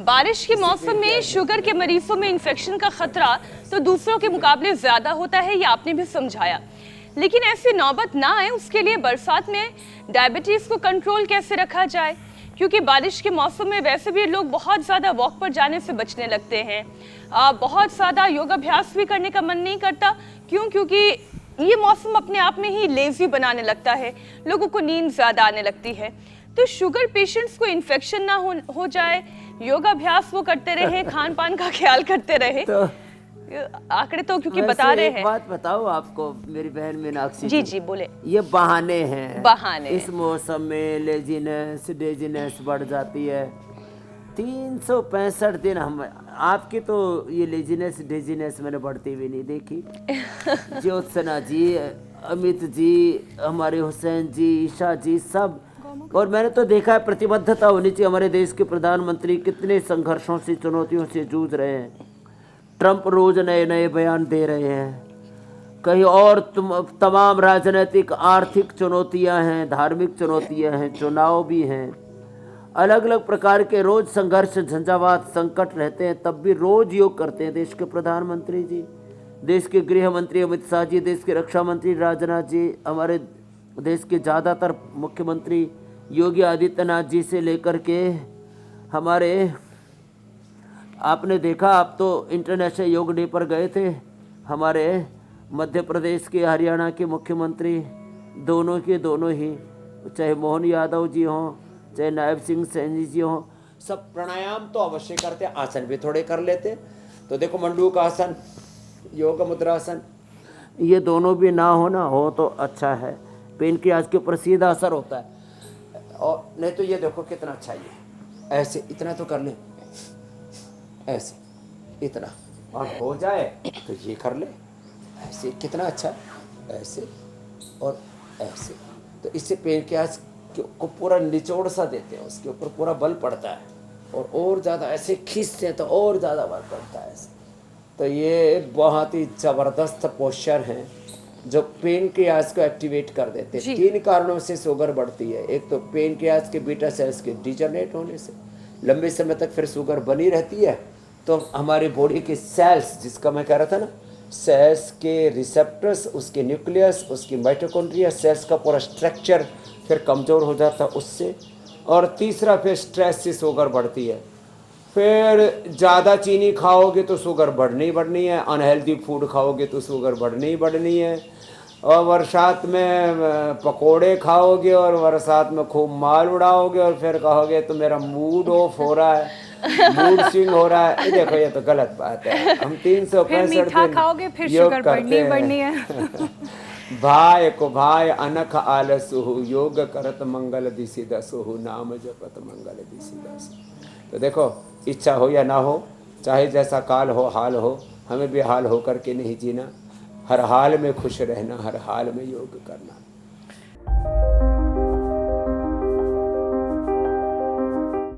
बारिश के मौसम में शुगर के मरीजों में इन्फेक्शन का खतरा तो दूसरों के मुकाबले ज्यादा होता है, ये आपने भी समझाया। लेकिन ऐसी नौबत ना आए उसके लिए बरसात में डायबिटीज को कंट्रोल कैसे रखा जाए, क्योंकि बारिश के मौसम में वैसे भी लोग बहुत ज़्यादा वॉक पर जाने से बचने लगते हैं। बहुत ज़्यादा योगाभ्यास भी करने का मन नहीं करता। क्योंकि ये मौसम अपने आप में ही लेजी बनाने लगता है, लोगों को नींद ज़्यादा आने लगती है। तो शुगर पेशेंट्स को इन्फेक्शन ना हो जाए, योगाभ्यास वो करते रहे, खान पान का ख्याल करते रहे। तो आंकड़े तो क्योंकि बता रहे हैं। एक बात बताओ आपको मेरी बहन मीनाक्षी जी जी बोले। ये बहाने हैं, बहाने इस मौसम में लेजीनेस डेजीनेस बढ़ जाती है। 365 दिन हम आपकी तो ये लेजीनेस डेजीनेस मैंने बढ़ती भी नहीं देखी। ज्योत्सना जी, अमित जी, हमारे हुसैन जी, ईशा जी, सब। और मैंने तो देखा है प्रतिबद्धता होनी चाहिए। हमारे देश के प्रधानमंत्री कितने संघर्षों से चुनौतियों से जूझ रहे हैं। ट्रंप रोज नए नए बयान दे रहे हैं। कहीं और तमाम राजनीतिक आर्थिक चुनौतियां हैं, धार्मिक चुनौतियां हैं, चुनाव भी हैं, अलग अलग प्रकार के रोज संघर्ष झंझावात संकट रहते हैं, तब भी रोज योग करते हैं देश के प्रधानमंत्री जी, देश के गृह मंत्री अमित शाह जी, देश के रक्षा मंत्री राजनाथ जी, हमारे देश के ज़्यादातर मुख्यमंत्री योगी आदित्यनाथ जी से लेकर के हमारे, आपने देखा आप तो इंटरनेशनल योग डे पर गए थे, हमारे मध्य प्रदेश के हरियाणा के मुख्यमंत्री दोनों के दोनों ही, चाहे मोहन यादव जी हों चाहे नायब सिंह सैनी जी हों, सब प्राणायाम तो अवश्य करते, आसन भी थोड़े कर लेते। तो देखो मंडूक आसन, योग मुद्रासन, ये दोनों भी ना हो तो अच्छा है। पेन की आज के ऊपर सीधा असर होता है। और नहीं तो ये देखो कितना अच्छा, ये ऐसे इतना तो कर ले, ऐसे इतना, और हो जाए तो ये कर ले, ऐसे कितना अच्छा, ऐसे और ऐसे। तो इससे पेन के आज को पूरा निचोड़ सा देते हैं, उसके ऊपर पूरा बल पड़ता है, और ज़्यादा ऐसे खींचते हैं तो और ज़्यादा बल पड़ता है ऐसे। तो ये बहुत ही ज़बरदस्त पोस्चर है जो पेन के आज को एक्टिवेट कर देते हैं। 3 कारणों से शुगर बढ़ती है। एक तो पेन के आज के बीटा सेल्स के डिजनरेट होने से लंबे समय तक फिर शुगर बनी रहती है, तो हमारे बॉडी के सेल्स, जिसका मैं कह रहा था ना, सेल्स के रिसेप्टर्स, उसके न्यूक्लियस, उसकी माइटोकॉन्ड्रिया, सेल्स का पूरा स्ट्रक्चर फिर कमज़ोर हो जाता है उससे। और तीसरा फिर स्ट्रेस से शुगर बढ़ती है। फिर ज़्यादा चीनी खाओगे तो शुगर बढ़नी बढ़नी है, अनहेल्दी फूड खाओगे तो शुगर बढ़नी बढ़नी है, और बरसात में पकोड़े खाओगे और बरसात में खूब माल उड़ाओगे और फिर कहोगे तो मेरा मूड ऑफ हो रहा है, मूड स्विंग हो रहा है। देखो ये तो गलत बात है। हम 365 दिन खाओगे फिर योग शुगर करते बढ़नी हैं। भाई को भाई अनख आलसुहु, योग करत मंगल दिशि दसुहु, नाम जपत मंगल दिशि दसु। तो देखो इच्छा हो या ना हो, चाहे जैसा काल हो हाल हो, हमें भी हाल हो करके नहीं जीना, हर हाल में खुश रहना, हर हाल में योग करना।